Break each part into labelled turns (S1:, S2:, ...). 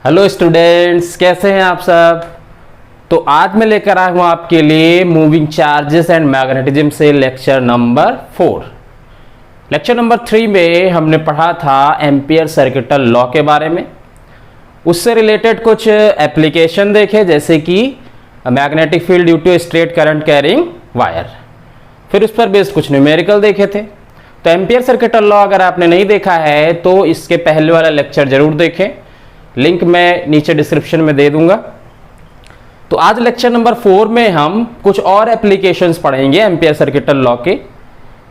S1: Hello students, कैसे हैं आप सब। तो आज मैं लेकर आया हूं आपके लिए मूविंग चार्जेस एंड मैग्नेटिज्म से लेक्चर नंबर 4। लेक्चर नंबर 3 में हमने पढ़ा था एम्पियर सर्किटल लॉ के बारे में। उससे रिलेटेड कुछ एप्लीकेशन देखे, जैसे कि magnetic field due to straight current carrying wire. फिर उस पर बेस्ड कुछ न्यूमेरिकल देखे थे। तो एम्पियर सर्किटल लॉ अगर आपने नहीं देखा है तो इसके पहले वाला लेक्चर जरूर देखें, लिंक मैं नीचे डिस्क्रिप्शन में दे दूंगा। तो आज लेक्चर नंबर 4 में हम कुछ और एप्लीकेशंस पढ़ेंगे एम्पियर सर्किटल लॉ के,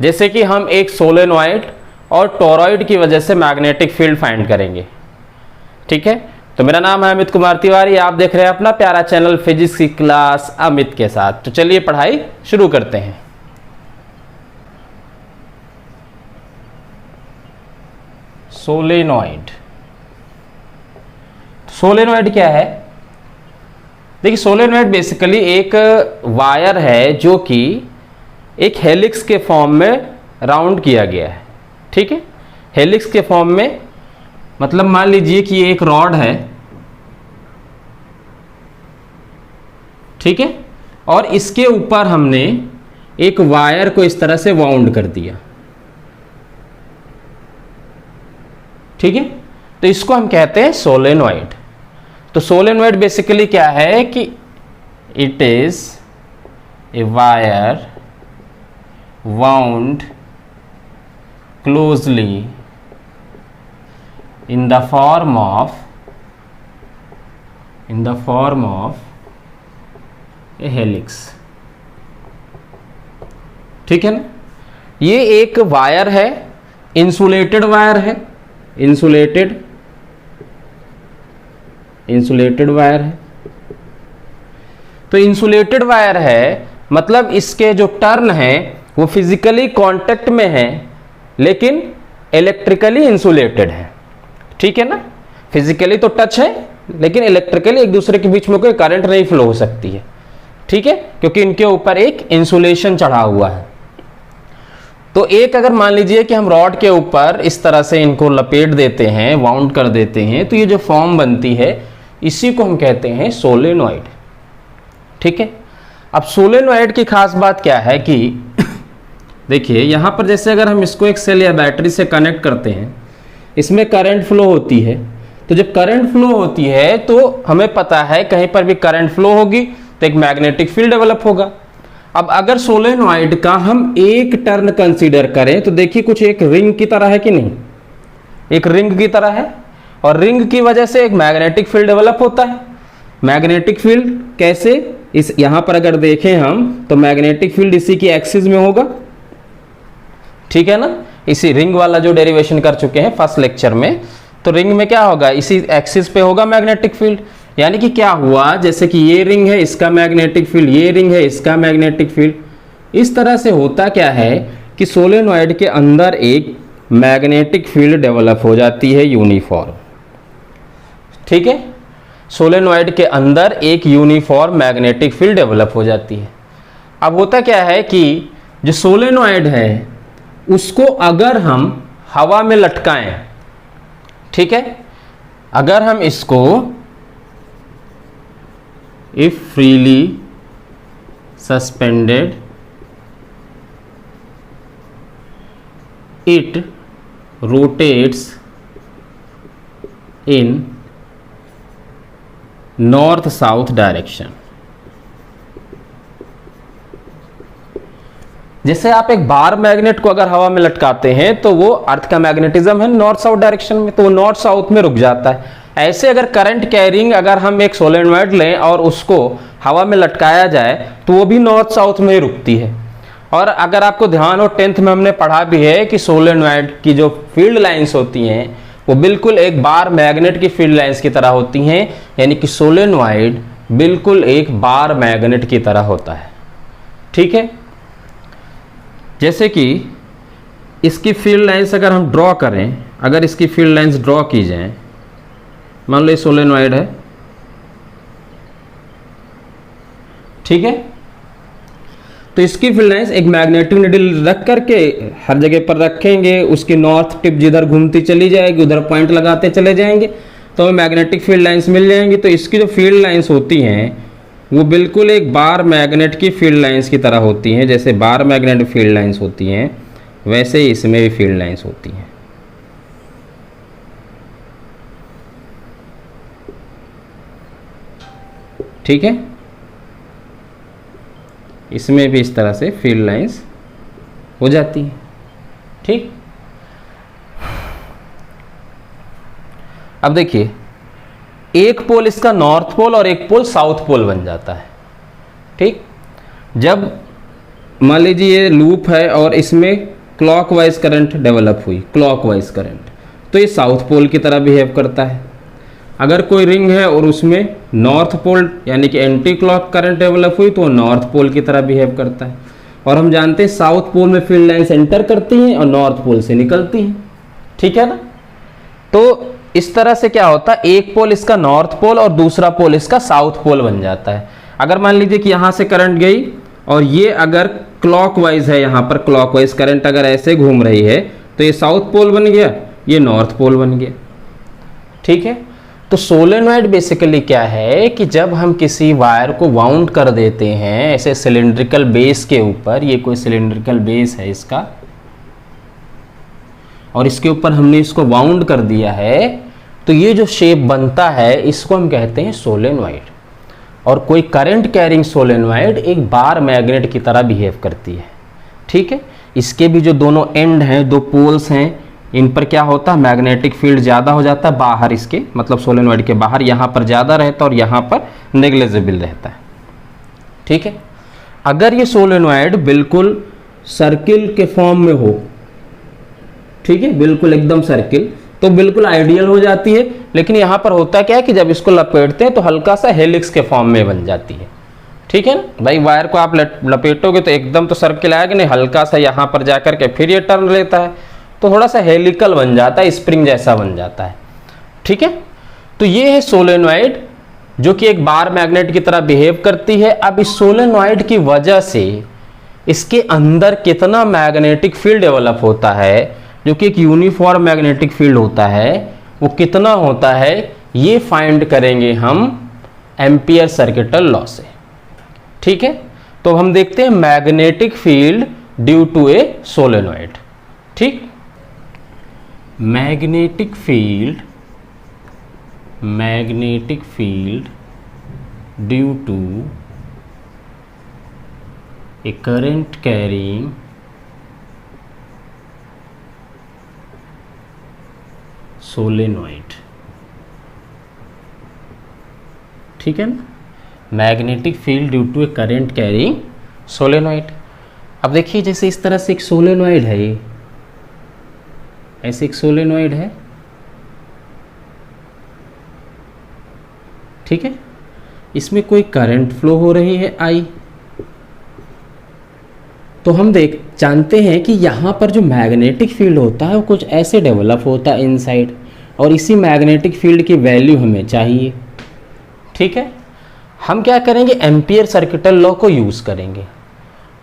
S1: जैसे कि हम एक सोलेनॉइड और टोरॉइड की वजह से मैग्नेटिक फील्ड फाइंड करेंगे। ठीक है, तो मेरा नाम है अमित कुमार तिवारी, आप देख रहे हैं अपना प्यारा चैनल फिजिक्स की क्लास अमित के साथ। तो चलिए पढ़ाई शुरू करते हैं। सोलेनॉइड क्या है? देखिए, सोलेनॉइड बेसिकली एक वायर है जो कि एक हेलिक्स के फॉर्म में राउंड किया गया है। ठीक है, हेलिक्स के फॉर्म में मतलब मान लीजिए कि ये एक रॉड है, ठीक है, और इसके ऊपर हमने एक वायर को इस तरह से वाउंड कर दिया। ठीक है, तो इसको हम कहते हैं सोलेनॉइड। तो सोलेनॉइड बेसिकली क्या है कि it is a wire wound closely in the form of a helix। ठीक है ना, ये एक वायर है, इंसुलेटेड वायर है, इंसुलेटेड वायर है। तो इंसुलेटेड वायर है मतलब इसके जो टर्न है वो फिजिकली कांटेक्ट में है लेकिन इलेक्ट्रिकली इंसुलेटेड है। ठीक है ना, फिजिकली तो टच है लेकिन इलेक्ट्रिकली एक दूसरे के बीच में कोई करंट नहीं फ्लो हो सकती है। ठीक है, क्योंकि इनके ऊपर एक इंसुलेशन चढ़ा हुआ है। तो एक अगर मान लीजिए कि हम रॉड के ऊपर इस तरह से इनको लपेट देते हैं, वाउंड कर देते हैं, तो ये जो फॉर्म बनती है इसी को हम कहते हैं सोलेनॉइड। ठीक है, अब सोलेनॉइड की खास बात क्या है कि देखिए यहां पर जैसे अगर हम इसको एक सेल या बैटरी से कनेक्ट करते हैं, इसमें करंट फ्लो होती है। तो जब करंट फ्लो होती है तो हमें पता है कहीं पर भी करंट फ्लो होगी तो एक मैग्नेटिक फील्ड डेवलप होगा। अब अगर सोलेनॉइड का हम एक टर्न कंसीडर करें तो देखिए कुछ एक रिंग की तरह है कि नहीं, एक रिंग की तरह है, और रिंग की वजह से एक मैग्नेटिक फील्ड डेवलप होता है। मैग्नेटिक फील्ड कैसे, इस यहां पर अगर देखें हम तो मैग्नेटिक फील्ड इसी की एक्सिस में होगा। ठीक है ना, इसी रिंग वाला जो डेरिवेशन कर चुके हैं फर्स्ट लेक्चर में, तो रिंग में क्या होगा, इसी एक्सिस पे होगा मैग्नेटिक फील्ड। यानी कि क्या हुआ, जैसे कि ये रिंग है इसका मैग्नेटिक फील्ड, ये रिंग है इसका मैग्नेटिक फील्ड। इस तरह से होता क्या है कि सोलेनॉइड के अंदर एक मैग्नेटिक फील्ड डेवलप हो जाती है यूनिफॉर्म। ठीक है, सोलेनॉइड के अंदर एक यूनिफॉर्म मैग्नेटिक फील्ड डेवलप हो जाती है। अब होता क्या है कि जो सोलेनॉइड है उसको अगर हम हवा में लटकाएं, ठीक है, अगर हम इसको if freely suspended it rotates in north south direction. जैसे आप एक बार मैग्नेट को अगर हवा में लटकाते हैं तो वो अर्थ का मैग्नेटिज्म है नॉर्थ साउथ डायरेक्शन में, तो वो नॉर्थ साउथ में रुक जाता है। ऐसे अगर करंट कैरिंग अगर हम एक सोलेनॉइड लें और उसको हवा में लटकाया जाए तो वो भी नॉर्थ साउथ में ही रुकती है। और अगर आपको ध्यान हो 10th में हमने पढ़ा भी है कि सोलेनॉइड की जो फील्ड लाइंस होती हैं वो बिल्कुल एक बार मैग्नेट की फील्ड लाइंस की तरह होती हैं। यानी कि सोलेनॉइड बिल्कुल एक बार मैग्नेट की तरह होता है। ठीक है, जैसे कि इसकी फील्ड लाइंस अगर हम ड्रॉ करें, अगर इसकी फील्ड लाइंस ड्रॉ की जाए, मान लो ये सोलेनॉइड है, ठीक है, तो इसकी फील्ड लाइंस एक मैग्नेटिक नीडल रख करके हर जगह पर रखेंगे, उसकी नॉर्थ टिप जिधर घूमती चली जाएगी उधर पॉइंट लगाते चले जाएंगे, तो तो हमें मैग्नेटिक फील्ड लाइंस मिल जाएंगी। तो इसकी जो फील्ड लाइंस होती हैं वो बिल्कुल एक बार मैग्नेट की फील्ड लाइंस की तरह होती हैं। जैसे बार मैग्नेट फील्ड लाइंस होती हैं वैसे ही इसमें भी फील्ड लाइंस होती हैं। ठीक है, इसमें भी इस तरह से फील्ड लाइंस हो जाती हैं। ठीक, अब देखिए एक पोल इसका नॉर्थ पोल और एक पोल साउथ पोल बन जाता है। ठीक, जब मान लीजिए ये लूप है और इसमें क्लॉकवाइज करंट डेवलप हुई, क्लॉकवाइज करंट, तो ये साउथ पोल की तरह बिहेव करता है। अगर कोई रिंग है और उसमें नॉर्थ पोल यानी कि एंटी क्लॉक करंट डेवलप हुई तो नॉर्थ पोल की तरह बिहेव करता है। और हम जानते हैं साउथ पोल में फील्ड लाइंस एंटर करती हैं और नॉर्थ पोल से निकलती हैं। ठीक है ना, तो इस तरह से क्या होता है, एक पोल इसका नॉर्थ पोल और दूसरा पोल इसका साउथ पोल बन जाता है। अगर मान लीजिए कि यहां से करंट गई और ये अगर क्लॉकवाइज है, यहां पर क्लॉकवाइज करंट अगर ऐसे घूम रही है तो ये साउथ पोल बन गया, ये नॉर्थ पोल बन गया। ठीक है, तो सोलेनॉइड बेसिकली क्या है कि जब हम किसी वायर को वाउंड कर देते हैं ऐसे सिलिंड्रिकल बेस के ऊपर, ये कोई सिलिंड्रिकल बेस है इसका, और इसके ऊपर हमने इसको वाउंड कर दिया है, तो ये जो शेप बनता है इसको हम कहते हैं सोलेनॉइड। और कोई करंट कैरिंग सोलेनॉइड एक बार मैग्नेट की तरह बिहेव करती है। ठीक है, इसके भी जो दोनों एंड हैं, दो पोल्स हैं, इन पर क्या होता है, मैग्नेटिक फील्ड ज़्यादा हो जाता है बाहर, इसके मतलब सोलेनॉइड के बाहर, यहाँ पर ज़्यादा रहता है और यहाँ पर नेग्लिजिबल रहता है। ठीक है, अगर ये सोलेनॉइड बिल्कुल सर्किल के फॉर्म में हो, ठीक है, बिल्कुल एकदम सर्किल, तो बिल्कुल आइडियल हो जाती है। लेकिन यहाँ पर होता क्या है कि जब इसको लपेटते हैं तो हल्का सा हेलिक्स के फॉर्म में बन जाती है। ठीक है ना भाई, वायर को आप लपेटोगे तो एकदम तो सर्किल आएगा नहीं, हल्का सा यहाँ पर जाकर के फिर ये टर्न लेता है तो थोड़ा सा हेलिकल बन जाता है, स्प्रिंग जैसा बन जाता है। ठीक है, तो ये है सोलेनॉइड जो कि एक बार मैग्नेट की तरह बिहेव करती है। अब इस सोलेनॉइड की वजह से इसके अंदर कितना मैग्नेटिक फील्ड डेवलप होता है, जो कि एक यूनिफॉर्म मैग्नेटिक फील्ड होता है, वो कितना होता है ये फाइंड करेंगे हम एम्पियर सर्किटल लॉ से। ठीक है, तो हम देखते हैं magnetic field due to a solenoid. ठीक, magnetic field due to a current carrying solenoid. ठीक है ना, magnetic field due to a current carrying solenoid. अब देखिए जैसे इस तरह से एक सोलेनॉइड है, ये ऐसे एक सोलेनॉइड है। ठीक है, इसमें कोई करंट फ्लो हो रही है आई, तो हम जानते हैं कि यहाँ पर जो मैग्नेटिक फील्ड होता है वो कुछ ऐसे डेवलप होता है इनसाइड, और इसी मैग्नेटिक फील्ड की वैल्यू हमें चाहिए। ठीक है, हम क्या करेंगे, एम्पियर सर्किटल लॉ को यूज़ करेंगे।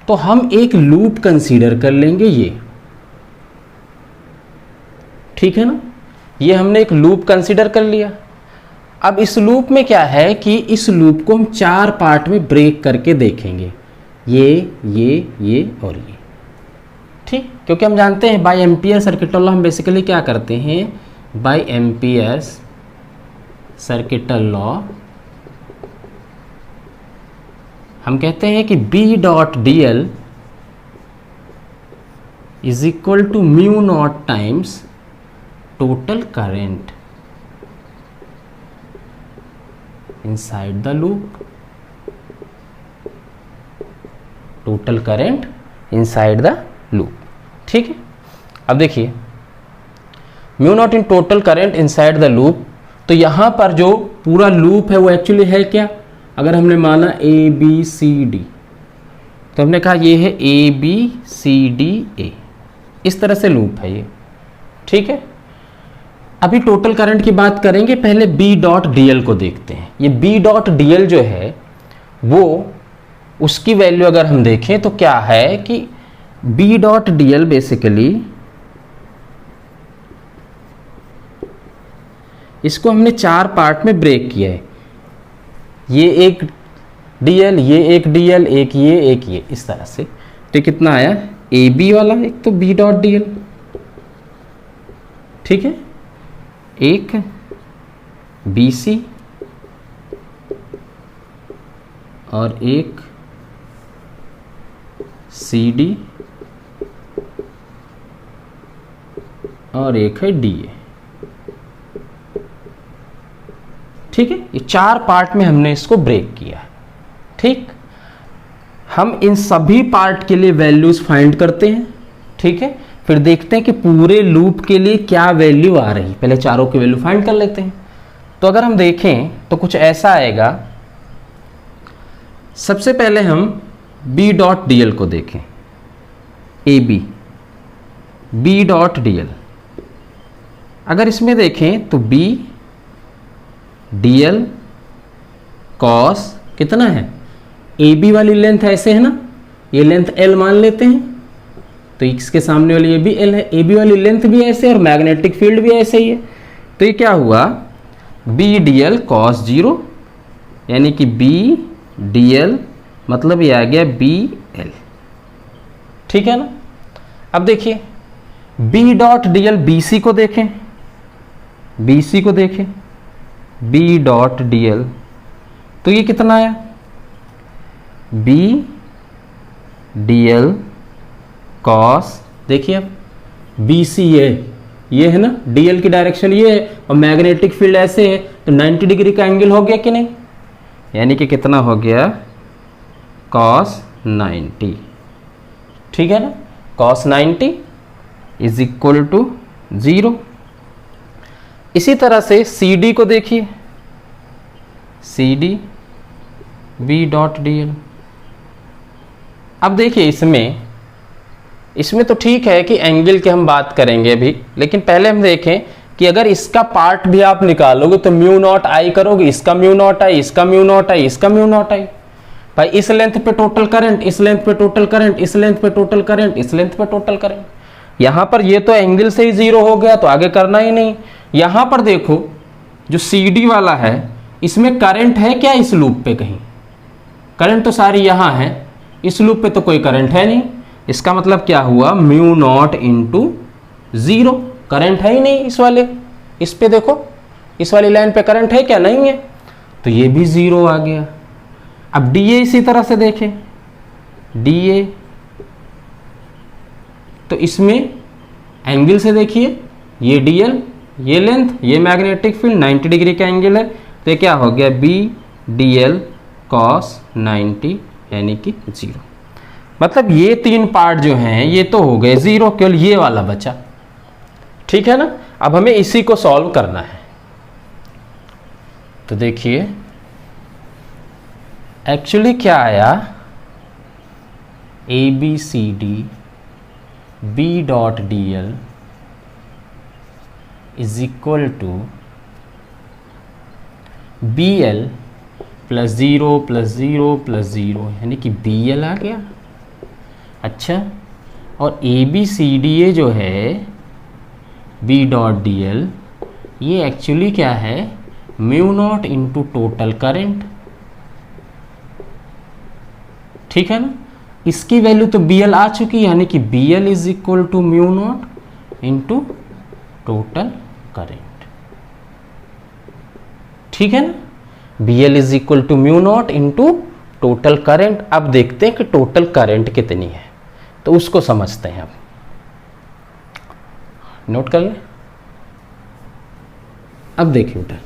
S1: तो हम एक लूप कंसीडर कर लेंगे ये। ठीक है ना, ये हमने एक लूप कंसीडर कर लिया। अब इस लूप में क्या है कि इस लूप को हम 4 पार्ट में ब्रेक करके देखेंगे, ये और ये। ठीक, क्योंकि हम जानते हैं बाय एम्पियर सर्किटल लॉ हम बेसिकली क्या करते हैं, बाय एम्पियर सर्किटल लॉ हम कहते हैं कि B dot DL is equal to mu naught times total current inside the loop, total current inside the loop. ठीक है, अब देखिए mu naught in total current inside the loop, तो यहां पर जो पूरा लूप है वो एक्चुअली है क्या, अगर हमने माना ABCD, तो हमने कहा ये है ABCDA, इस तरह से लूप है ये। ठीक है, अभी टोटल करंट की बात करेंगे, पहले B डॉट DL को देखते हैं। ये B डॉट DL जो है वो उसकी वैल्यू अगर हम देखें तो क्या है कि B डॉट DL बेसिकली इसको हमने 4 पार्ट में ब्रेक किया है। ये एक डीएल, ये एक डीएल, एक ये, इस तरह से। तो कितना आया, ए बी वाला, एक तो बी डॉट डीएल, ठीक है, एक बी सी और एक सी डी और एक है डी ए, ठीक है। ये 4 पार्ट में हमने इसको ब्रेक किया, ठीक। हम इन सभी पार्ट के लिए वैल्यूज फाइंड करते हैं, ठीक है। फिर देखते हैं कि पूरे लूप के लिए क्या वैल्यू आ रही, पहले चारों की वैल्यू फाइंड कर लेते हैं। तो अगर हम देखें तो कुछ ऐसा आएगा। सबसे पहले हम बी डॉट डी एल को देखें, A B dot D L. अगर इसमें देखें तो बी डी एल कॉस कितना है, ए बी वाली लेंथ ऐसे है ना, ये लेंथ एल मान लेते हैं, तो इसके सामने वाली ये भी एल है, ए बी वाली लेंथ भी ऐसे और मैग्नेटिक फील्ड भी ऐसे ही है। तो ये क्या हुआ, बी डी एल कॉस 0, यानी कि बी डी एल मतलब ये आ गया बी एल, ठीक है ना। अब देखिए B dot D L, B C को देखें, बी सी को देखें, बी डॉट डी एल, तो ये कितना आया, बी डी एल कॉस, देखिए अब बी सी ये है ना, डी एल की डायरेक्शन ये है और मैग्नेटिक फील्ड ऐसे है, तो 90 डिग्री का एंगल हो गया कि नहीं, यानी कि कितना हो गया, कॉस 90, ठीक है ना। Cos 90 is equal to 0। इसी तरह से सी डी को देखिए, C D B dot D L. अब देखिए इसमें तो ठीक है कि एंगल की हम बात करेंगे अभी, लेकिन पहले हम देखें कि अगर इसका पार्ट भी आप निकालोगे तो म्यू नॉट आई करोगे, इसका म्यू नॉट आई, इसका म्यू नॉट आई, इसका म्यू नॉट आई। भाई इस लेंथ पे टोटल करंट, इस लेंथ पे टोटल करंट, इस लेंथ पे टोटल करंट, इस लेंथ पे टोटल करंट। यहां पर ये तो एंगल से ही 0 हो गया, तो आगे करना ही नहीं। यहां पर देखो जो सी डी वाला है, इसमें करंट है क्या, इस लूप पे कहीं करंट तो सारी यहां है, इस लूप पे तो कोई करंट है नहीं। इसका मतलब क्या हुआ, म्यू नॉट इंटू 0, करंट है ही नहीं इस वाले, इस पे देखो, इस वाली लाइन पे करंट है क्या, नहीं है, तो ये भी 0 आ गया। अब डी ए इसी तरह से देखें, डी ए, तो इसमें एंगल से देखिए, ये डी एल, ये लेंथ, ये मैग्नेटिक फील्ड, 90 डिग्री का एंगल है, तो ये क्या हो गया, बी डी एल कॉस 90, यानी कि 0। मतलब ये 3 पार्ट जो हैं ये तो हो गए 0, केवल ये वाला बचा, ठीक है ना। अब हमें इसी को सॉल्व करना है। तो देखिए एक्चुअली क्या आया, A B C D B dot D L is equal to B L plus 0 plus 0 plus 0, यानी कि बी एल आ गया। अच्छा, और ए बी सी डी ए जो है बी डॉट डी एल, ये एक्चुअली क्या है, mu naught into total current, ठीक है ना। इसकी वैल्यू तो बी एल आ चुकी है, यानी कि B L is equal to mu naught into total current, ठीक है ना। B L is equal to mu naught into total current. अब देखते हैं कि टोटल करंट कितनी है, तो उसको समझते हैं। अब नोट कर लें। अब देखिए बेटा,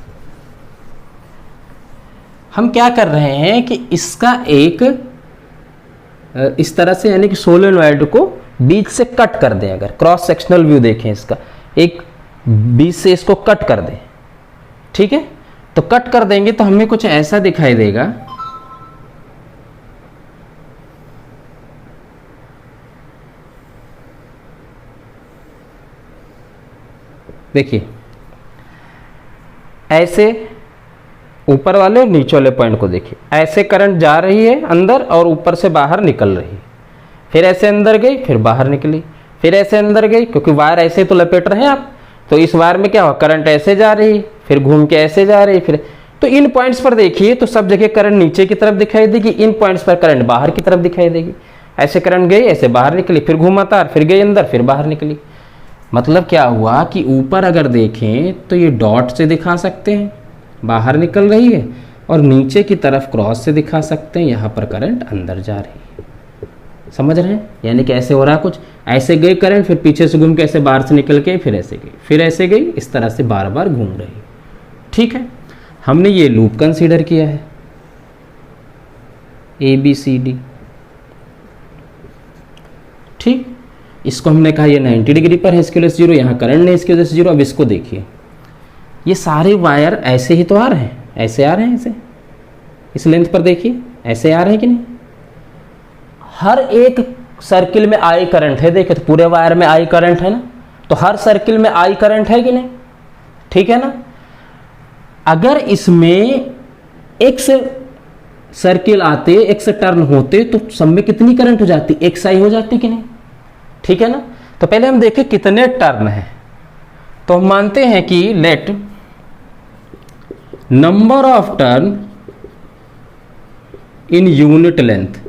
S1: हम क्या कर रहे हैं कि इसका एक इस तरह से, यानी कि सोलेनॉइड को बीच से कट कर दें। अगर क्रॉस सेक्शनल व्यू देखें इसका, एक बीच से इसको कट कर दें, ठीक है। तो कट कर देंगे तो हमें कुछ ऐसा दिखाई देगा, देखिए ऐसे ऊपर वाले और नीचे वाले पॉइंट को देखिए, ऐसे करंट जा रही है अंदर और ऊपर से बाहर निकल रही है, फिर ऐसे अंदर गई फिर बाहर निकली, फिर ऐसे अंदर गई, क्योंकि वायर ऐसे तो लपेट रहे हैं आप, तो इस वायर में क्या हुआ, करंट ऐसे जा रही, फिर घूम के ऐसे जा रही, फिर तो इन पॉइंट्स पर देखिए तो सब जगह करंट नीचे की तरफ दिखाई देगी, इन पॉइंट्स पर करंट बाहर की तरफ दिखाई देगी। ऐसे करंट गई, ऐसे बाहर निकली, फिर घूमा तार, फिर गई अंदर, फिर बाहर निकली। मतलब क्या हुआ कि ऊपर अगर देखें तो ये डॉट से दिखा सकते हैं बाहर निकल रही है, और नीचे की तरफ क्रॉस से दिखा सकते हैं यहाँ पर करंट अंदर जा रही है। समझ रहे हैं? यानी कि ऐसे हो रहा कुछ, ऐसे गई करंट, फिर पीछे से घूम के ऐसे बाहर से निकल के फिर ऐसे गई, फिर ऐसे गई, इस तरह से बार बार घूम रही है। ठीक है, हमने ये लूप कंसीडर किया है ABCD। ठीक, इसको हमने कहा ये 90 डिग्री पर है, इसकी वजह से 0, यहाँ करंट नहीं इसकी वजह से 0। अब इसको देखिए, ये सारे वायर ऐसे ही तो आ रहे हैं, ऐसे आ रहे हैं, ऐसे इस लेंथ पर देखिए ऐसे आ रहे हैं कि नहीं। हर एक सर्किल में आई करंट है, देखिए तो पूरे वायर में आई करंट है ना, तो हर सर्किल में आई करंट है कि नहीं, ठीक है ना। अगर इसमें एक्स सर्किल आते, एक्स टर्न होते, तो सब में कितनी करंट हो जाती, एक्स आई हो जाती कि नहीं, ठीक है ना। तो पहले हम देखें कितने टर्न है, तो हम मानते हैं कि let number of turn in unit length,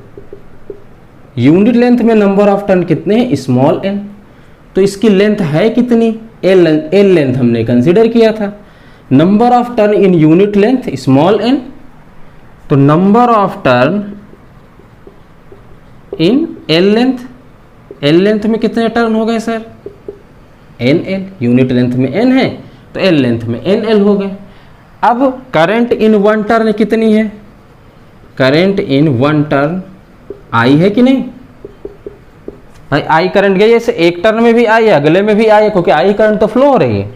S1: unit length में नंबर ऑफ टर्न कितने हैं, स्मॉल n। तो इसकी लेंथ है कितनी, एल लेंथ हमने कंसीडर किया था। Number of turn in unit length small n, तो number of turn in L length, L length में कितने टर्न हो गए सर, NL। यूनिट लेंथ में n है तो एल लेंथ में NL हो गए। अब करंट इन वन टर्न कितनी है, current in one turn I है कि नहीं भाई, आई करंट गई, ऐसे एक टर्न में भी आई है, अगले में भी आई है, क्योंकि आई करंट तो फ्लो हो रही है।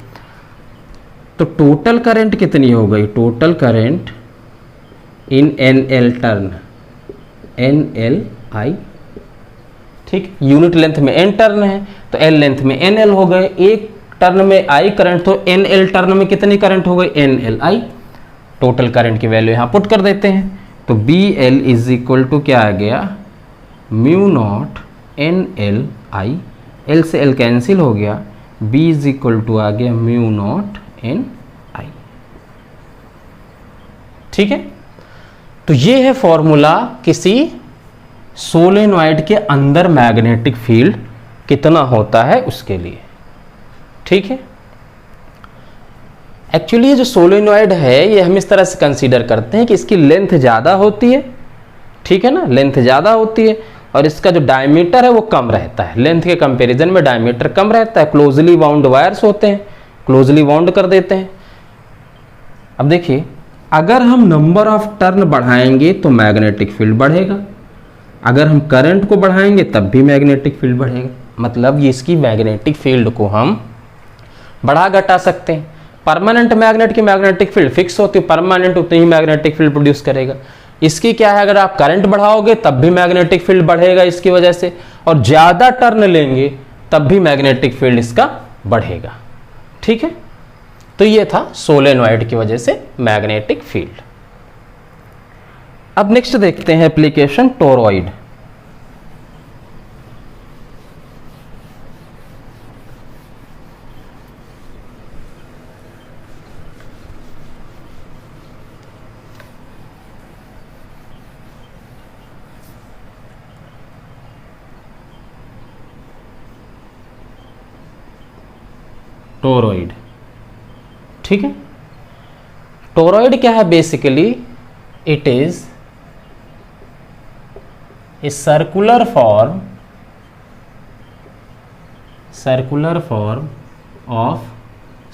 S1: तो टोटल करंट कितनी हो गई, total current in NL turn, NLI। ठीक, यूनिट लेंथ में n टर्न है तो L लेंथ में NL हो गए। एक टर्न में I करंट, तो NL टर्न में कितनी करंट हो गई, NLI। टोटल करंट की वैल्यू यहां पुट कर देते हैं, तो BL इज इक्वल टू क्या आ गया, म्यू नॉट NLI, L से L कैंसिल हो गया, B इज इक्वल टू आ गया म्यू नॉट NI। ठीक है, तो ये है फॉर्मूला किसी सोलेनॉइड के अंदर मैग्नेटिक फील्ड कितना होता है उसके लिए। ठीक है, एक्चुअली ये जो सोलेनॉइड है ये हम इस तरह से कंसीडर करते हैं कि इसकी लेंथ ज़्यादा होती है, ठीक है ना, लेंथ ज़्यादा होती है, और इसका जो डायमीटर है वो कम रहता है, लेंथ के कंपैरिजन में डायमीटर कम रहता है। क्लोजली बाउंड वायर्स होते हैं, क्लोजली बाउंड कर देते हैं। अब देखिए, अगर हम नंबर ऑफ टर्न बढ़ाएंगे तो मैग्नेटिक फील्ड बढ़ेगा, अगर हम करंट को बढ़ाएंगे तब भी मैग्नेटिक फील्ड बढ़ेगा। मतलब ये इसकी मैग्नेटिक फील्ड को हम बढ़ा घटा सकते हैं। परमानेंट मैग्नेट की मैग्नेटिक फील्ड फिक्स होती है, परमानेंट उतनी ही मैग्नेटिक फील्ड प्रोड्यूस करेगा। इसकी क्या है, अगर आप करंट बढ़ाओगे तब भी मैग्नेटिक फील्ड बढ़ेगा इसकी वजह से, और ज़्यादा टर्न लेंगे तब भी मैग्नेटिक फील्ड इसका बढ़ेगा। ठीक है, तो ये था सोलेनॉइड की वजह से मैग्नेटिक फील्ड। अब नेक्स्ट देखते हैं एप्लीकेशन टोरॉइड। टोरॉइड, ठीक है, टोरॉइड क्या है, basically it is a circular form of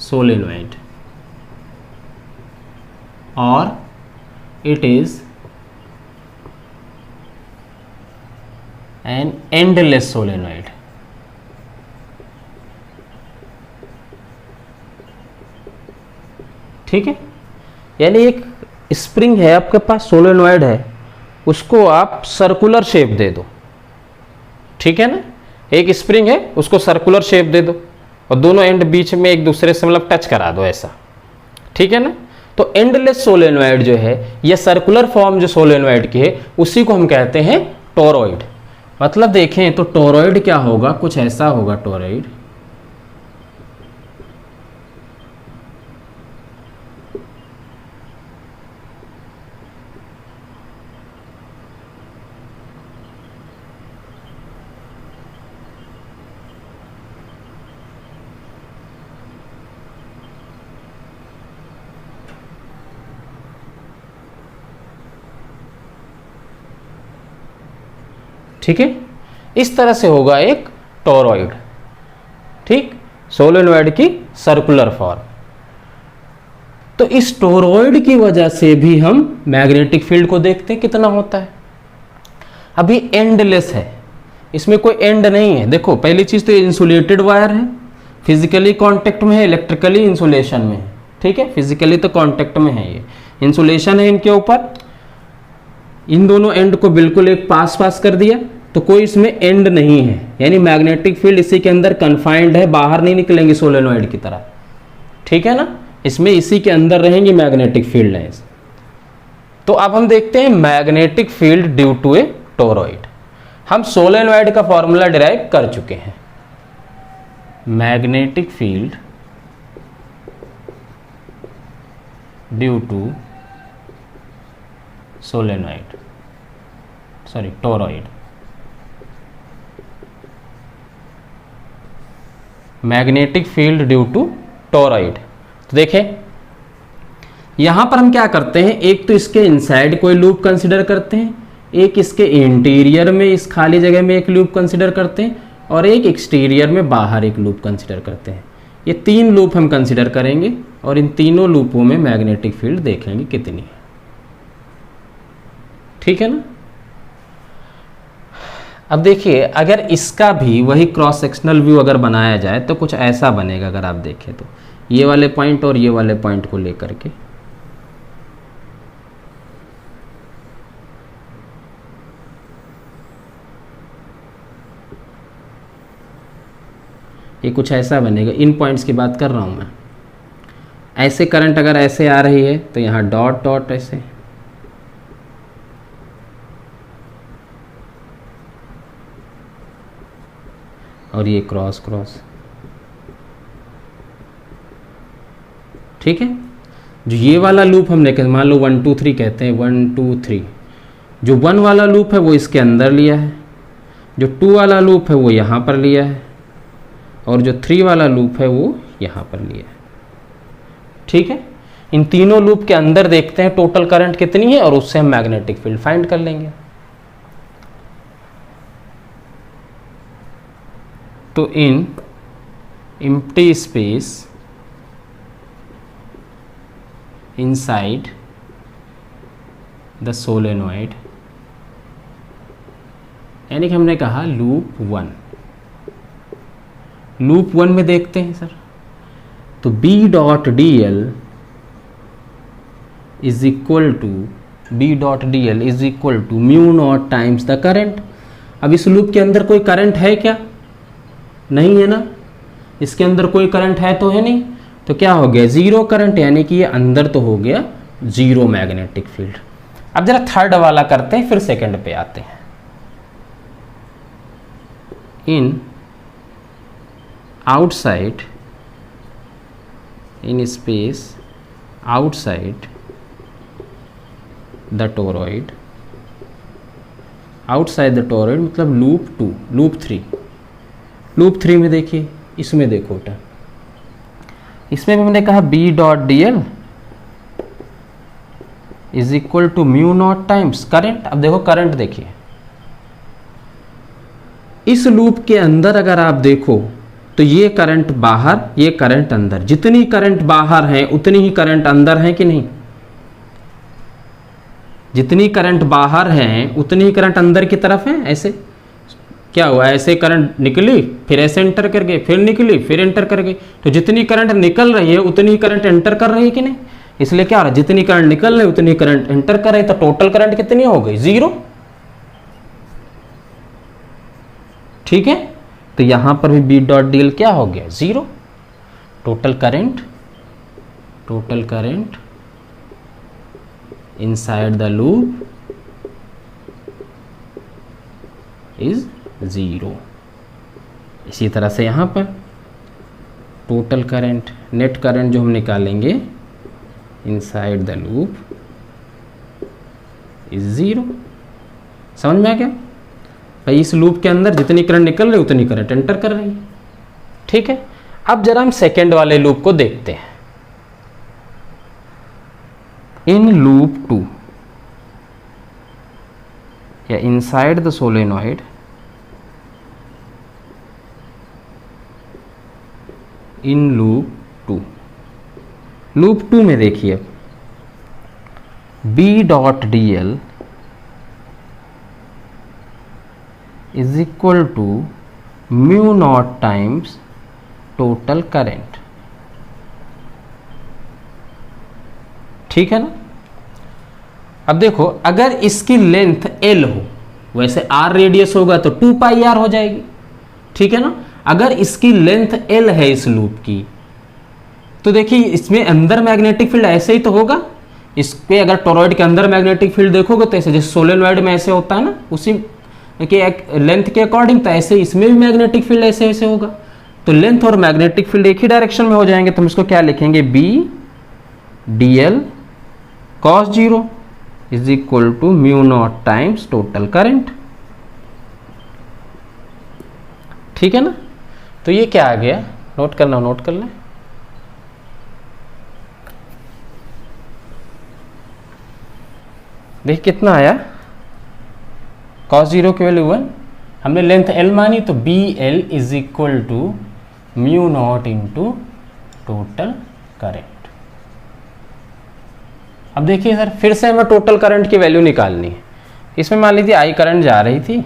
S1: solenoid, और it is an endless solenoid. ठीक है, यानी एक स्प्रिंग है आपके पास, सोलेनॉइड है, उसको आप सर्कुलर शेप दे दो। ठीक है ना, एक स्प्रिंग है उसको सर्कुलर शेप दे दो और दोनों एंड बीच में एक दूसरे से मतलब टच करा दो ऐसा। ठीक है ना, तो एंडलेस सोलेनॉइड जो है, यह सर्कुलर फॉर्म जो सोलेनॉइड की है उसी को हम कहते हैं टोरॉइड। मतलब देखें तो टोरॉइड क्या होगा, कुछ ऐसा होगा टोरॉइड। ठीक है, इस तरह से होगा एक टोरॉइड, ठीक, सोलेनॉइड की सर्कुलर फॉर्म। तो इस टोरॉइड की वजह से भी हम मैग्नेटिक फील्ड को देखते हैं कितना होता है। अभी एंडलेस है, इसमें कोई एंड नहीं है। देखो पहली चीज तो ये इंसुलेटेड वायर है, फिजिकली कांटेक्ट में है, इलेक्ट्रिकली इंसुलेशन में है, ठीक है, फिजिकली तो कांटेक्ट में है, ये इंसुलेशन है इनके ऊपर। इन दोनों एंड को बिल्कुल एक पास पास कर दिया, तो कोई इसमें एंड नहीं है, यानी मैग्नेटिक फील्ड इसी के अंदर कन्फाइंड है, बाहर नहीं निकलेंगे सोलेनॉइड की तरह, ठीक है ना, इसमें इसी के अंदर रहेंगी मैग्नेटिक फील्ड लाइंस। तो अब हम देखते हैं magnetic field due to a toroid. हम सोलेनॉइड का फॉर्मूला डिराइव कर चुके हैं। Magnetic field due to solenoid, sorry toroid, magnetic field due to toroid. तो देखें यहां पर हम क्या करते हैं, एक तो इसके इनसाइड कोई लूप कंसीडर करते हैं, एक इसके इंटीरियर में इस खाली जगह में एक लूप कंसीडर करते हैं, और एक एक्सटीरियर में बाहर एक लूप कंसीडर करते हैं। ये तीन लूप हम कंसीडर करेंगे और इन तीनों लूपों में मैग्नेटिक फील्ड देखेंगे कितनी है, ठीक है ना। अब देखिए अगर इसका भी वही क्रॉस सेक्शनल व्यू अगर बनाया जाए तो कुछ ऐसा बनेगा। अगर आप देखें तो ये वाले पॉइंट और ये वाले पॉइंट को लेकर के, ये कुछ ऐसा बनेगा। इन पॉइंट्स की बात कर रहा हूं मैं। ऐसे करंट अगर ऐसे आ रही है तो यहां डॉट डॉट ऐसे, और ये क्रॉस क्रॉस, ठीक है। जो ये वाला लूप हमने मान लो 1 2 3 कहते हैं, 1 2 3, जो 1 वाला लूप है वो इसके अंदर लिया है, जो 2 वाला लूप है वो यहाँ पर लिया है, और जो 3 वाला लूप है वो यहाँ पर लिया है, ठीक है। इन तीनों लूप के अंदर देखते हैं टोटल करंट कितनी है और उससे हम मैग्नेटिक फील्ड फाइंड कर लेंगे। तो in empty space inside the solenoid, यानी कि हमने कहा लूप 1, लूप 1 में देखते हैं सर, तो B dot D L is equal to mu naught times the current. अब इस लूप के अंदर कोई करंट है क्या? नहीं है ना, इसके अंदर कोई करंट है तो है नहीं, तो क्या हो गया, जीरो करंट, यानी कि ये अंदर तो हो गया जीरो मैग्नेटिक फील्ड। अब जरा थर्ड वाला करते हैं, फिर सेकंड पे आते हैं। In outside, in space outside the toroid, outside the toroid मतलब लूप 2, लूप 3, लूप 3 में देखिए, इसमें देखो बेटा, इसमें भी हमने कहा B dot D L is equal to mu naught times current. अब देखो करंट देखिए, इस लूप के अंदर अगर आप देखो तो ये करंट बाहर, ये करंट अंदर, जितनी करंट बाहर है उतनी ही करंट अंदर है कि नहीं? जितनी करंट बाहर है उतनी ही करंट अंदर की तरफ है। ऐसे क्या हुआ, ऐसे करंट निकली, फिर ऐसे एंटर कर गई, फिर निकली, फिर एंटर कर गई, तो जितनी करंट निकल रही है उतनी ही करंट एंटर कर रही है कि नहीं? इसलिए क्या हो रहा है, जितनी करंट निकल रही है उतनी करंट एंटर कर रही है, तो टोटल करंट कितनी हो गई, जीरो, ठीक है। तो यहां पर भी बी डॉट डी एल क्या हो गया, zero. Total current inside the loop is zero. इसी तरह से यहां पर टोटल करंट, नेट करंट जो हम निकालेंगे inside the loop is zero. समझ में आ गया भाई, इस लूप के अंदर जितनी करंट निकल रही है उतनी करंट एंटर कर रही है, ठीक है। अब जरा हम सेकेंड वाले लूप को देखते हैं। इन लूप 2 या inside the solenoid in loop 2। Loop 2 में देखिए B dot D L is equal to mu naught times total current. ठीक है ना। अब देखो अगर इसकी लेंथ L हो, वैसे R रेडियस होगा तो 2 पाई R हो जाएगी। ठीक है ना। अगर इसकी लेंथ L है इस लूप की, तो देखिए इसमें अंदर मैग्नेटिक फील्ड ऐसे ही तो होगा। इस पे अगर टोरॉइड के अंदर मैग्नेटिक फील्ड देखोगे तो ऐसे, जैसे सोलेनॉइड में ऐसे होता है ना, उसी के लेंथ के अकॉर्डिंग, तो ऐसे इसमें भी मैग्नेटिक फील्ड ऐसे ऐसे होगा। तो लेंथ और मैग्नेटिक फील्ड एक ही डायरेक्शन में हो जाएंगे, तो हम इसको क्या लिखेंगे, B D L cos zero is equal to mu naught times total current. ठीक है ना। तो ये क्या आ गया, नोट करना, नोट कर लें। देखिए कितना आया, cos जीरो की वैल्यू 1, हमने लेंथ L मानी तो B L is equal to mu naught into total current. अब देखिए सर, फिर से हमें टोटल करंट की वैल्यू निकालनी है। इसमें मान लीजिए आई करंट जा रही थी,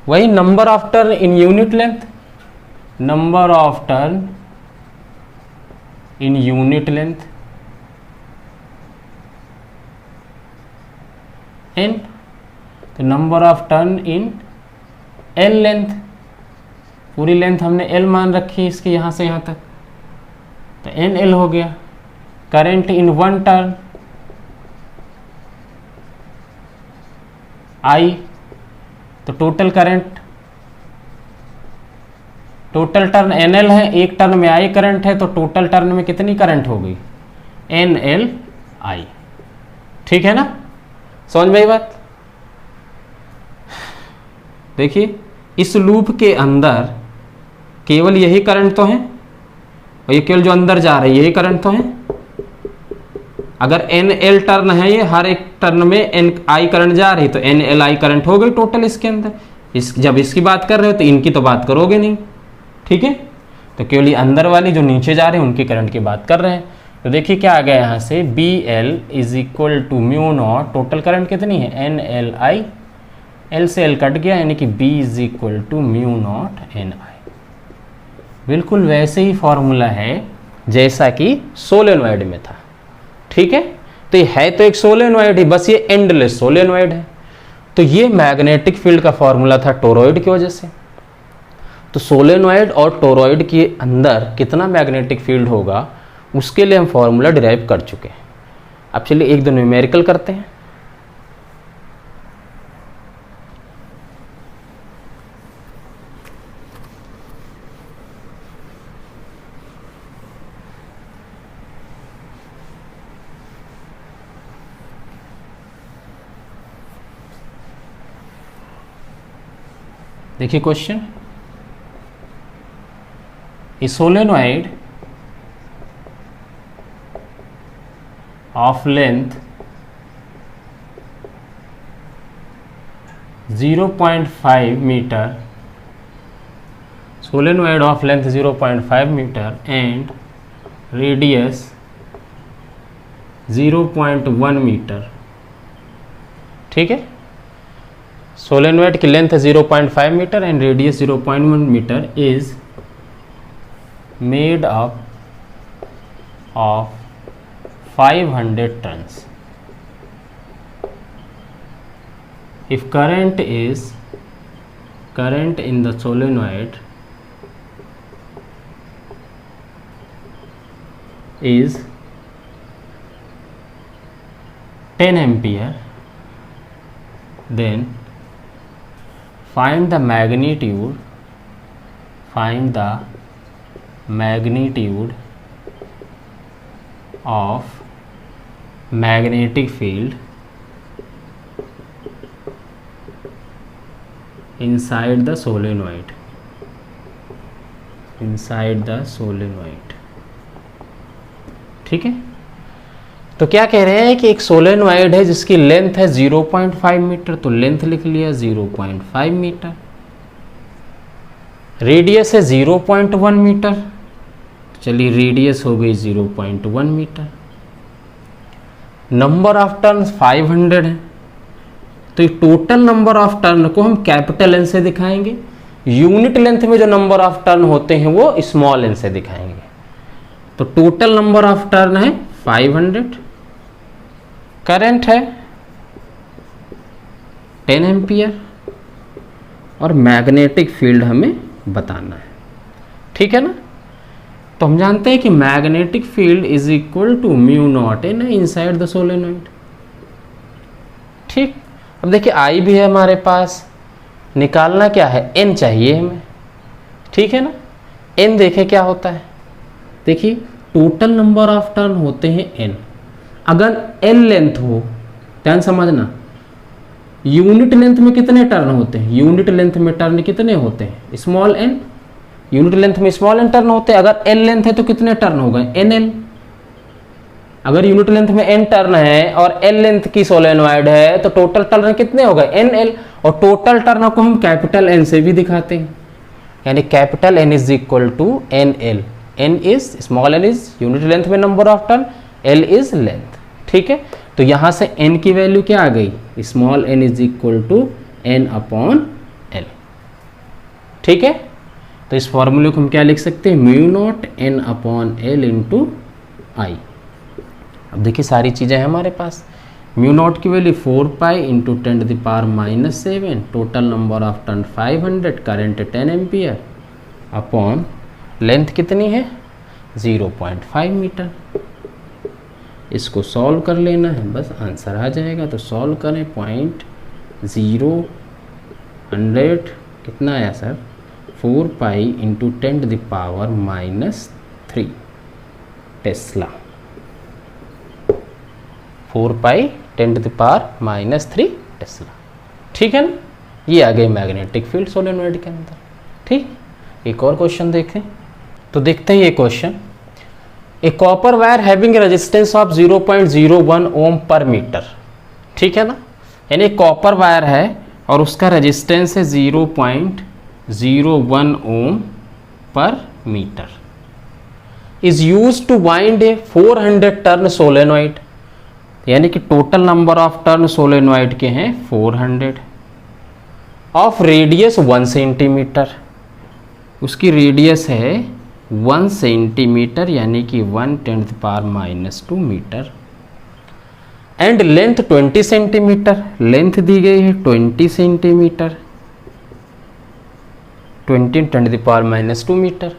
S1: वही number of turn in unit length, number of turn in unit length n, तो number of turn in L length, पूरी लेंथ हमने L मान रखी है इसकी यहां से यहां तक, तो NL हो गया। Current in one turn I, तो total current, total turn NL है, एक टर्न में I करंट है, तो टोटल टर्न में कितनी करंट हो गई, NLI। ठीक है ना, समझ में आई बात। देखिए इस लूप के अंदर केवल यही करंट तो है, और ये केवल जो अंदर जा रही है यही करंट तो है। अगर NL टर्न है, ये हर एक टर्न में NI करंट जा रही, तो NLI करंट हो गई टोटल इसके अंदर। जब इसकी बात कर रहे हो तो इनकी तो बात करोगे नहीं। ठीक है, तो केवल ये अंदर वाली जो नीचे जा रहे हैं उनकी करंट की बात कर रहे हैं। तो देखिए क्या आ गया यहाँ से, B L is equal to mu naught, total current कितनी है, NLI, L से L कट गया, यानी कि B is equal to mu naught NI। बिल्कुल वैसे ही फॉर्मूला है जैसा कि सोलेनॉइड में था। ठीक है, तो ये है तो एक सोलेनॉइड ही, बस ये एंडलेस सोलेनॉइड है। तो ये मैग्नेटिक फील्ड का फॉर्मूला था टोरॉइड की वजह से। तो सोलेनॉइड और टोरॉइड के अंदर कितना मैग्नेटिक फील्ड होगा, उसके लिए हम फॉर्मूला डिराइव कर चुके हैं। अब चलिए एक दो न्यूमेरिकल करते हैं। देखिए question, A solenoid of length 0.5 meter, solenoid of length 0.5 meter and radius 0.1 meter। ठीक है, सोलेनॉइड की length 0.5 metre and radius 0.1 metre is made up of 500 turns। If current in the solenoid is 10 ampere, then find the magnitude of magnetic field inside the solenoid, ठीक है। तो क्या कह रहे हैं कि एक सोलेनॉइड है जिसकी लेंथ है 0.5 मीटर, तो लेंथ लिख लिया 0.5 मीटर, रेडियस है 0.1 मीटर, चलिए रेडियस हो गई 0.1 मीटर, नंबर ऑफ टर्न 500 है, तो ये टोटल नंबर ऑफ टर्न को हम कैपिटल एन से दिखाएंगे, यूनिट लेंथ में जो नंबर ऑफ टर्न होते हैं वो स्मॉल एन से दिखाएंगे। तो टोटल नंबर ऑफ टर्न है 500, करंट है 10 एम्पियर और मैग्नेटिक फील्ड हमें बताना है, ठीक है ना। तो हम जानते हैं कि magnetic field is equal to mu naught N inside the solenoid, ठीक। अब देखिए आई भी है हमारे पास, निकालना क्या है, एन चाहिए हमें, ठीक है ना। एन देखें क्या होता है, देखिए टोटल नंबर ऑफ टर्न होते हैं एन, अगर एन लेंथ हो, ध्यान समझना, यूनिट लेंथ में कितने टर्न होते हैं, यूनिट लेंथ में टर्न कितने होते हैं, स्मॉल एन, यूनिट लेंथ में स्मॉल एन टर्न होते हैं। अगर एन लेंथ है तो कितने टर्न हो गए, एन एल। अगर यूनिट लेंथ में एन टर्न है और एल लेंथ की सोलेनोइड है तो टोटल टर्न कितने हो गए, एन एल। और टोटल टर्न को हम कैपिटल एन से भी दिखाते हैं, यानी capital N is equal to N L. N is, small N is unit length में number of turn, L is length, ठीक है। तो यहां से एन की वैल्यू क्या आ गई, small N is equal to N upon L, ठीक है। तो इस फॉर्मूले को हम क्या लिख सकते हैं, mu naught N upon L into I. अब देखिए सारी चीज़ें हैं हमारे पास, म्यू नॉट की value 4 pi into 10⁻⁻7, total number of turn 500, current 10 ampere upon length कितनी है 0.5 मीटर। इसको सॉल्व कर लेना है, बस आंसर आ जाएगा। तो सॉल्व करें, 0.0100 कितना आया सर, 4 पाई इंटू 10⁻³ टेस्ला, 4 पाई 10⁻³ टेस्ला, ठीक है ना। ये आ गई मैग्नेटिक फील्ड सोलेनोइड के अंदर, ठीक। एक और क्वेश्चन देखें, तो देखते हैं ये question. A copper wire having resistance of 0.01 ohm पर मीटर, ठीक है ना, यानी कॉपर वायर है और उसका रेजिस्टेंस है 0.01 ओम पर metre, is use to wind a 400 turn solenoid, यानी कि total number of turn solenoid के हैं 400, ऑफ रेडियस 1 सेंटीमीटर, उसकी रेडियस है 1 सेंटीमीटर यानी कि 1×10⁻² metre, and length 20 centimetre, length दी गई है 20 centimetre, 20×10⁻² metre.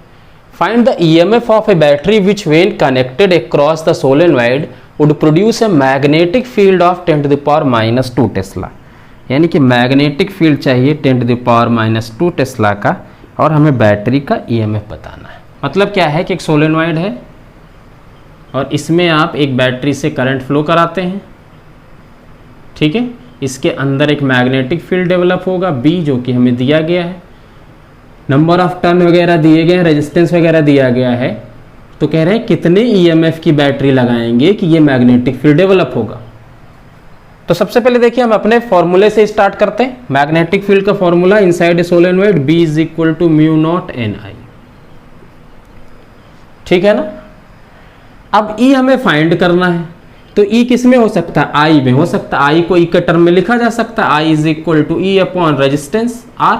S1: Find the EMF of a battery which when connected across the solenoid would produce a magnetic field of 10⁻² tesla, यानी कि magnetic field चाहिए 10⁻² टेस्ला का, और हमें बैटरी का EMF बताना है। मतलब क्या है कि एक सोलेनोइड है और इसमें आप एक बैटरी से करंट फ्लो कराते हैं, ठीक है। इसके अंदर एक मैग्नेटिक फील्ड डेवलप होगा B, जो कि हमें दिया गया है, नंबर ऑफ टर्न वगैरह दिए गए हैं, रेजिस्टेंस वगैरह दिया गया है। तो कह रहे हैं कितने EMF की बैटरी लगाएंगे कि ये मैग्नेटिक फील्ड डेवलप होगा। तो सबसे पहले देखिए हम अपने फॉर्मूले से स्टार्ट करते हैं। मैग्नेटिक फील्ड का formula inside a solenoid B is equal to mu naught N I, ठीक है ना। अब E हमें फाइंड करना है, तो E किस में हो सकता है, I में हो सकता है। I को E के टर्म में लिखा जा सकता है, I is equal to E upon resistance R,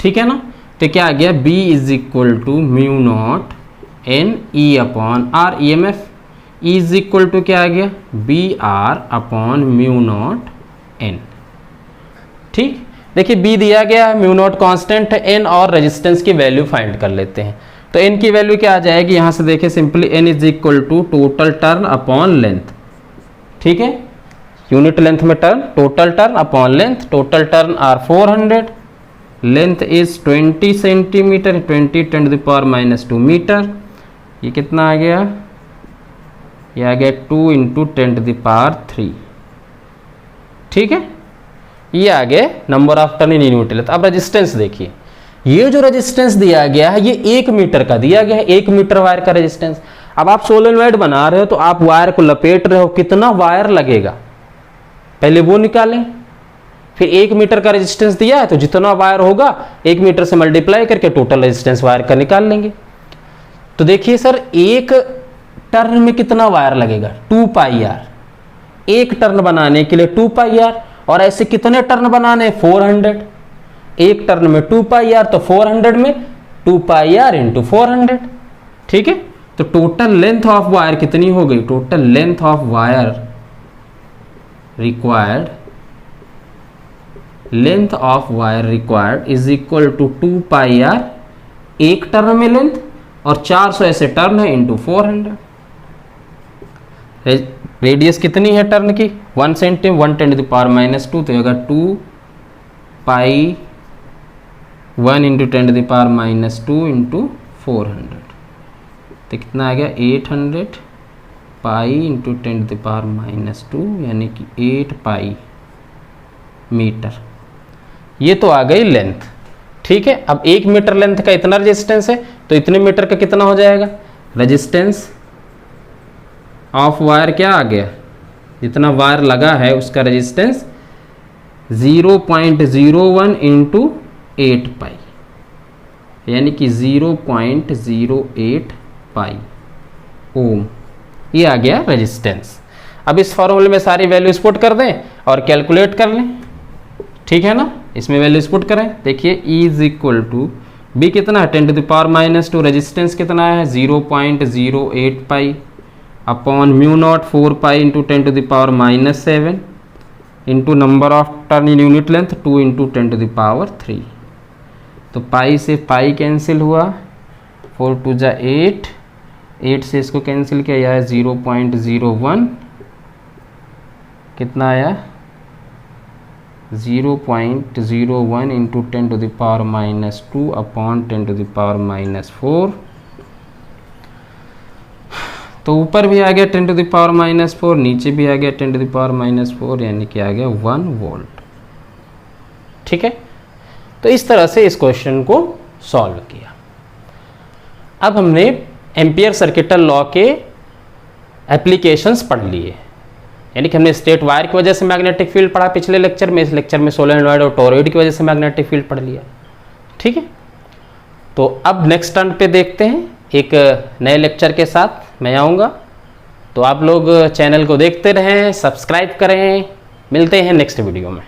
S1: ठीक है ना। तो क्या आ गया, B is equal to mu naught N E upon R। EMF E is equal to क्या आ गया, BR upon mu naught N, ठीक। देखिए B दिया गया है, म्यू नॉट कॉन्स्टेंट है, N और रेजिस्टेंस की वैल्यू फाइंड कर लेते हैं। तो N की वैल्यू क्या आ जाएगी, यहां से देखिए simply N is equal to total turn upon length, ठीक है। यूनिट लेंथ में turn, total turn upon length, total turn are 400, length is 20 centimetre, 20×10⁻² metre. ये कितना आ गया, ये आ गया 2×10⁻³, ठीक है। ये आ गया number of turn in unit length. अब रेजिस्टेंस देखिए, ये जो रेजिस्टेंस दिया गया है ये 1 मीटर का दिया गया है, 1 मीटर वायर का रेजिस्टेंस। अब आप सोलेनोइड बना रहे हो तो आप वायर को लपेट रहे हो, कितना वायर लगेगा पहले वो निकालें, फिर 1 मीटर का रेजिस्टेंस दिया है तो जितना वायर होगा 1 मीटर से मल्टीप्लाई करके टोटल रेजिस्टेंस वायर का निकाल लेंगे। तो देखिए सर, एक टर्न में कितना वायर लगेगा, 2 पाई आर। एक टर्न बनाने के लिए 2 पाई आर, और ऐसे कितने टर्न बनाने, 400। एक टर्न में 2 पाई आर, तो 400 में 2 पाई आर इंटू 400। ठीक है, तो टोटल लेंथ ऑफ वायर कितनी हो गई, total length of wire required, length of wire required is equal to 2 pi आर, एक टर्न में लेंथ, और 400 ऐसे टर्न है इंटू 400। रेडियस कितनी है टर्न की, 1 सेंटीमीटर, 1 × 10⁻², तो होगा 2 पाई 1 × 10⁻² इंटू 400, तो कितना आ गया 800 पाई इंटू 10⁻², यानी कि 8 पाई मीटर। ये तो आ गई लेंथ। ठीक है, अब 1 मीटर लेंथ का इतना रेजिस्टेंस है, तो इतने मीटर का कितना हो जाएगा, रेजिस्टेंस ऑफ वायर क्या आ गया, जितना वायर लगा है उसका रेजिस्टेंस 0.01 इंटू 8 पाई, यानी कि 0.08 पाई ओम। ये आ गया रेजिस्टेंस। अब इस फॉर्मूले में सारी वैल्यूज पुट कर दें और कैलकुलेट कर लें। ठीक है ना, इसमें वैल्यूज पुट करें। देखिए E is equal to B कितना है, 10⁻², रेजिस्टेंस कितना है 0.08 pi upon μ0 4 pi into 10⁻⁷ into number of turn in unit length 2 into 10⁻3। तो पाई से पाई कैंसिल हुआ, 4 × 2 = 8, 8 से इसको कैंसिल किया, यह है 0.01, कितना आया 0.01 इंटू 10⁻² अपॉन 10⁻⁴। तो ऊपर भी आ गया 10⁻⁴, नीचे भी आ गया 10⁻⁴, यानी कि आ गया 1 वोल्ट। ठीक है, तो इस तरह से इस क्वेश्चन को सॉल्व किया। अब हमने एम्पियर सर्किटल लॉ के एप्लीकेशंस पढ़ लिए, यानी कि हमने स्ट्रेट वायर की वजह से मैग्नेटिक फील्ड पढ़ा पिछले लेक्चर में, इस लेक्चर में सोलेनॉइड और टोरॉइड की वजह से मैग्नेटिक फील्ड पढ़ लिया। ठीक है, तो अब नेक्स्ट टर्न पे देखते हैं, एक नए लेक्चर के साथ मैं आऊँगा। तो आप लोग चैनल को देखते रहें, सब्सक्राइब करें। मिलते हैं नेक्स्ट वीडियो में।